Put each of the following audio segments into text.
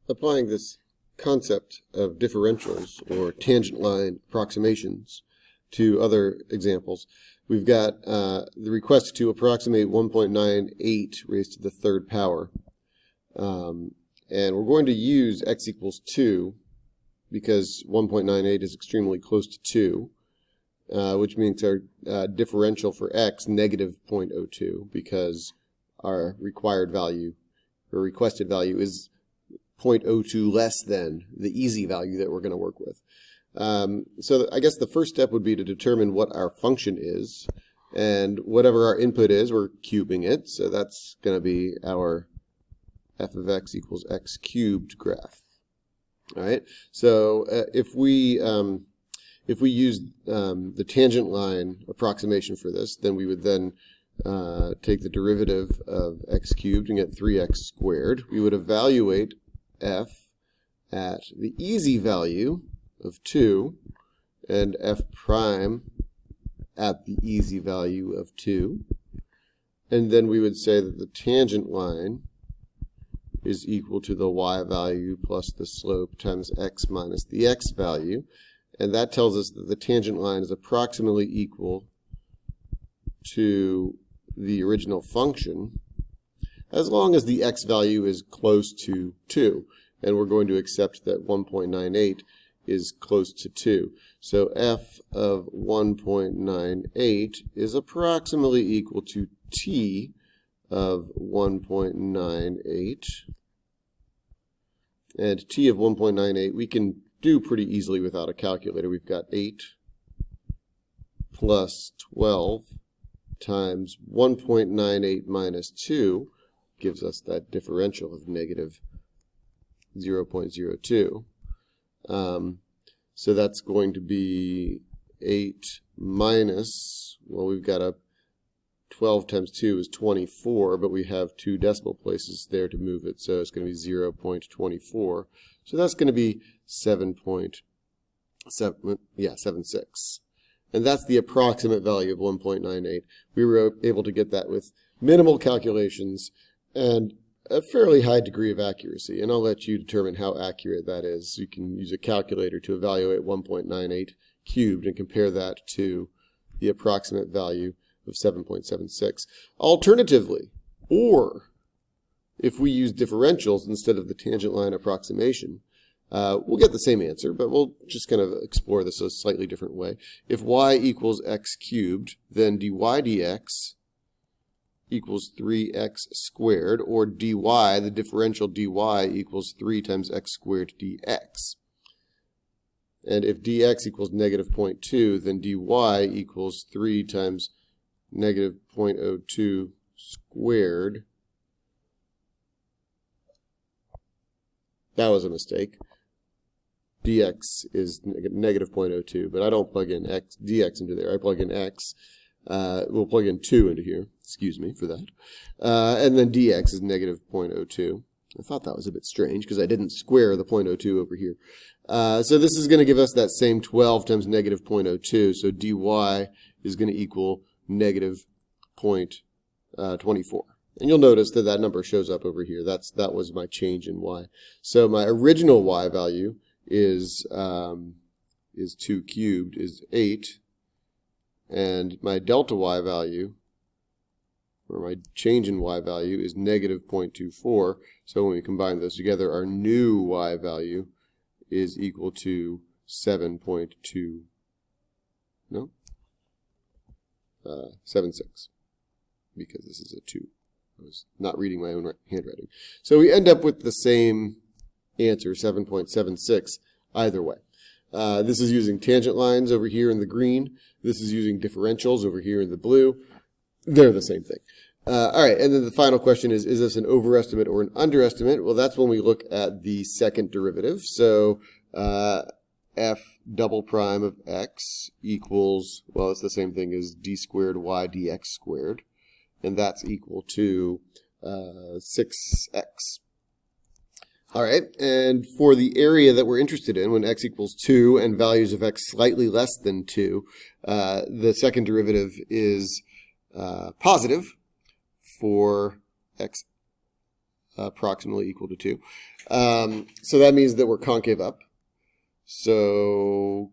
applying this concept of differentials or tangent line approximations to other examples, we've got the request to approximate 1.98 raised to the third power. And we're going to use x equals 2 because 1.98 is extremely close to 2, which means our differential for x, negative 0.02, because our required value or requested value is 0.02 less than the easy value that we're going to work with. So I guess the first step would be to determine what our function is, and whatever our input is, we're cubing it, so that's going to be our f of x equals x cubed graph. All right, so if we use the tangent line approximation for this, then we would then take the derivative of x cubed and get 3x squared. We would evaluate f at the easy value of 2 and f prime at the easy value of 2. And then we would say that the tangent line is equal to the y value plus the slope times x minus the x value. And that tells us that the tangent line is approximately equal to the original function as long as the x value is close to 2. And we're going to accept that 1.98 is close to 2. So f of 1.98 is approximately equal to t of 1.98. And t of 1.98 we can do pretty easily without a calculator. We've got 8 plus 12 times 1.98 minus 2 gives us that differential of negative 0.02. So that's going to be 8 minus, well, we've got a 12 times 2 is 24, but we have 2 decimal places there to move it, so it's going to be 0.24. So that's going to be 7.76. And that's the approximate value of 1.98. We were able to get that with minimal calculations and a fairly high degree of accuracy. And I'll let you determine how accurate that is. You can use a calculator to evaluate 1.98 cubed and compare that to the approximate value of 7.76. Alternatively, or if we use differentials instead of the tangent line approximation, we'll get the same answer, but we'll just kind of explore this a slightly different way. If y equals x cubed, then dy dx equals 3x squared, or dy, the differential dy, equals 3 times x squared dx. And if dx equals negative 0.2, then dy equals 3 times negative 0.02 squared. That was a mistake. Dx is negative 0.02, but I don't plug in dx into there. I plug in x. We'll plug in 2 into here. Excuse me for that. And then dx is negative 0.02. I thought that was a bit strange because I didn't square the 0.02 over here. So this is going to give us that same 12 times negative 0.02. So dy is going to equal negative 0.24. And you'll notice that that number shows up over here. That was my change in y. So my original y value is 2 cubed, is 8. And my delta y value, or my change in y value, is negative 0.24. So when we combine those together, our new y value is equal to 7.2, no? 76, because this is a 2. I was not reading my own handwriting. So we end up with the same answer, 7.76, either way. This is using tangent lines over here in the green. This is using differentials over here in the blue. They're the same thing. All right, and then the final question is this an overestimate or an underestimate? Well, that's when we look at the second derivative. So f double prime of x equals, well, it's the same thing as d squared y dx squared. And that's equal to 6x. All right, and for the area that we're interested in, when x equals 2 and values of x slightly less than 2, the second derivative is positive for x approximately equal to 2. So that means that we're concave up. So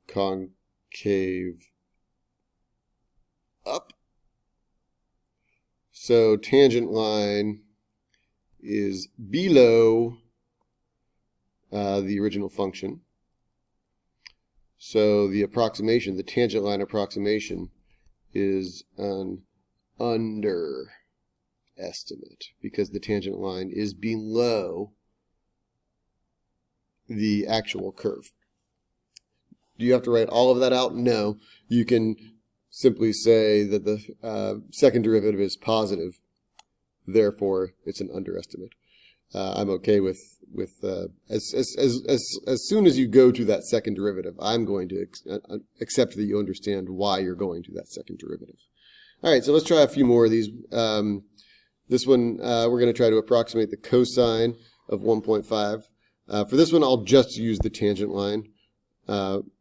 concave up. So tangent line is below the original function. So the approximation, the tangent line approximation, is an underestimate because the tangent line is below the actual curve. Do you have to write all of that out? No. You can simply say that the second derivative is positive, therefore it's an underestimate. I'm okay with as soon as you go to that second derivative, I'm going to accept that you understand why you're going to that second derivative. All right, so let's try a few more of these. This one, we're going to try to approximate the cosine of 1.5. For this one, I'll just use the tangent line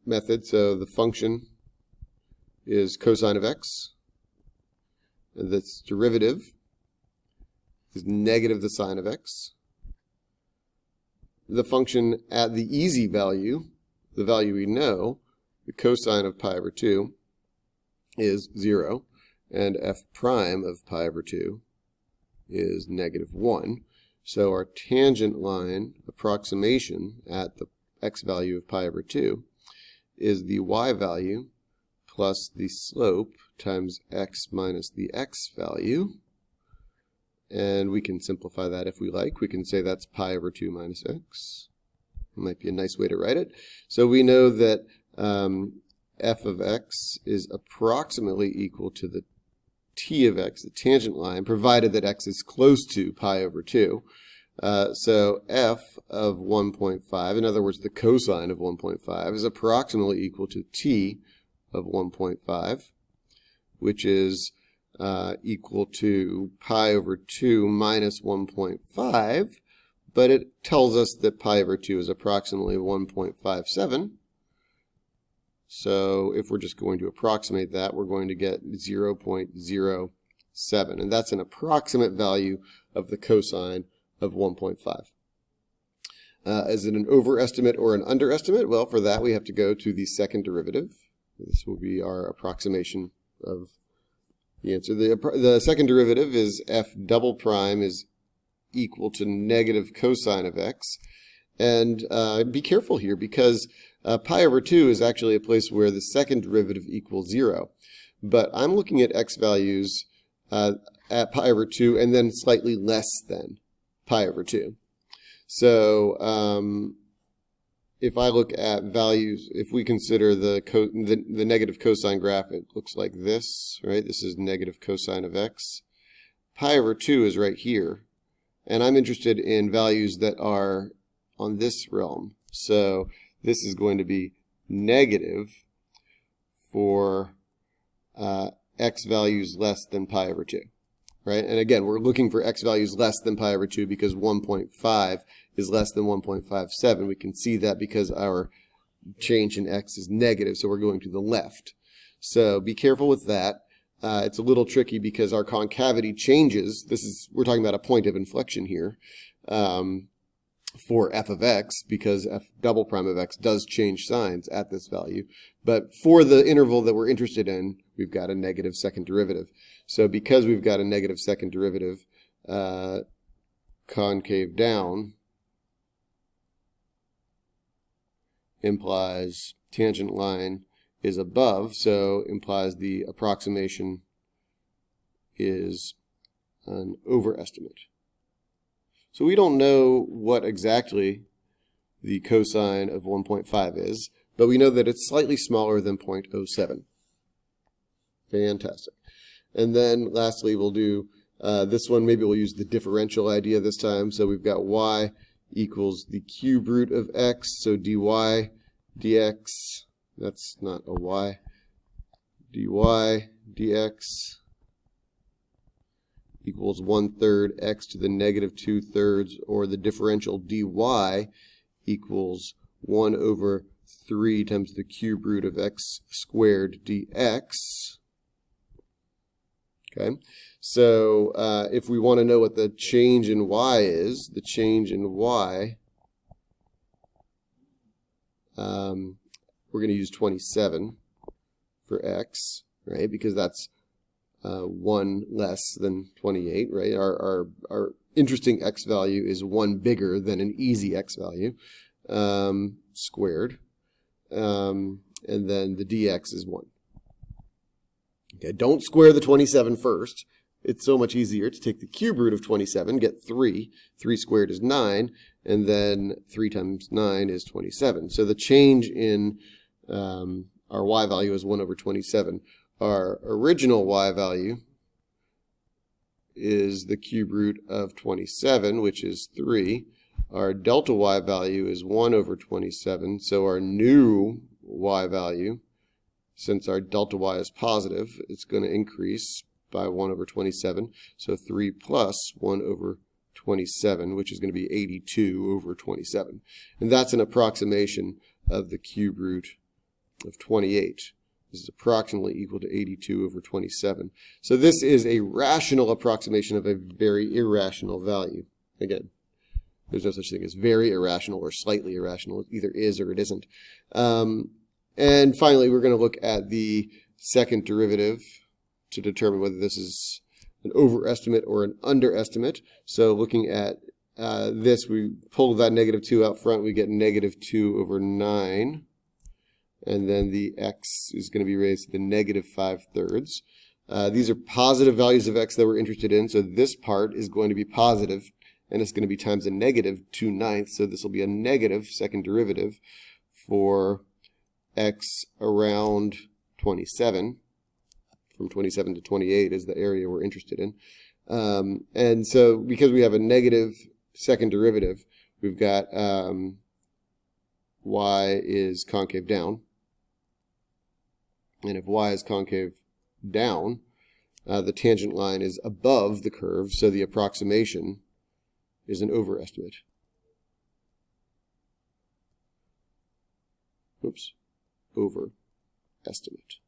method. So the function is cosine of x, and its derivative is negative the sine of x. The function at the easy value, the value we know, the cosine of pi over 2, is 0, and f prime of pi over 2 is negative 1. So our tangent line approximation at the x value of pi over 2 is the y value plus the slope times x minus the x value. And we can simplify that if we like. We can say that's pi over 2 minus x. It might be a nice way to write it. So we know that f of x is approximately equal to the t of x, the tangent line, provided that x is close to pi over 2. So f of 1.5, in other words, the cosine of 1.5, is approximately equal to t of 1.5, which is equal to pi over 2 minus 1.5, but it tells us that pi over 2 is approximately 1.57. So if we're just going to approximate that, we're going to get 0.07, and that's an approximate value of the cosine of 1.5. Is it an overestimate or an underestimate? Well, for that we have to go to the second derivative. This will be our approximation of the answer. The second derivative is f double prime is equal to negative cosine of x. And be careful here because pi over 2 is actually a place where the second derivative equals 0. But I'm looking at x values at pi over 2 and then slightly less than pi over 2. So if I look at values, if we consider the negative cosine graph, it looks like this, right? This is negative cosine of x. Pi over 2 is right here. And I'm interested in values that are on this realm. So this is going to be negative for x values less than pi over 2. Right? And again, we're looking for x values less than pi over 2 because 1.5 is less than 1.57. We can see that because our change in x is negative, so we're going to the left. So be careful with that. It's a little tricky because our concavity changes. We're talking about a point of inflection here for f of x because f double prime of x does change signs at this value. But for the interval that we're interested in, we've got a negative second derivative. So because we've got a negative second derivative, concave down implies tangent line is above, so implies the approximation is an overestimate. So we don't know what exactly the cosine of 1.5 is, but we know that it's slightly smaller than 0.07. Fantastic. And then lastly, we'll do this one. Maybe we'll use the differential idea this time. So we've got y equals the cube root of x. So dy dx, that's not a y, dy dx equals 1/3 x to the negative 2/3, or the differential dy equals 1/3 times the cube root of x squared dx. Okay, So if we want to know what the change in y is, the change in y, we're going to use 27 for x, right? Because that's 1 less than 28, right? Our interesting x value is 1 bigger than an easy x value, squared. And then the dx is 1. Okay, don't square the 27 first. It's so much easier to take the cube root of 27, get 3. 3 squared is 9, and then 3 times 9 is 27. So the change in our y value is 1 over 27. Our original y value is the cube root of 27, which is 3. Our delta y value is 1 over 27. So our new y value, since our delta y is positive, it's going to increase by 1 over 27. So 3 plus 1 over 27, which is going to be 82 over 27. And that's an approximation of the cube root of 28. This is approximately equal to 82 over 27. So this is a rational approximation of a very irrational value. Again, there's no such thing as very irrational or slightly irrational. It either is or it isn't. And finally, we're going to look at the second derivative to determine whether this is an overestimate or an underestimate. So looking at this, we pull that negative 2 out front. We get negative 2 over 9. And then the x is going to be raised to the negative 5/3. These are positive values of x that we're interested in. So this part is going to be positive, and it's going to be times a negative 2/9. So this will be a negative second derivative for x around 27. From 27 to 28 is the area we're interested in. And so because we have a negative second derivative, we've got y is concave down. And if y is concave down, the tangent line is above the curve, so the approximation is an overestimate. Oops, overestimate.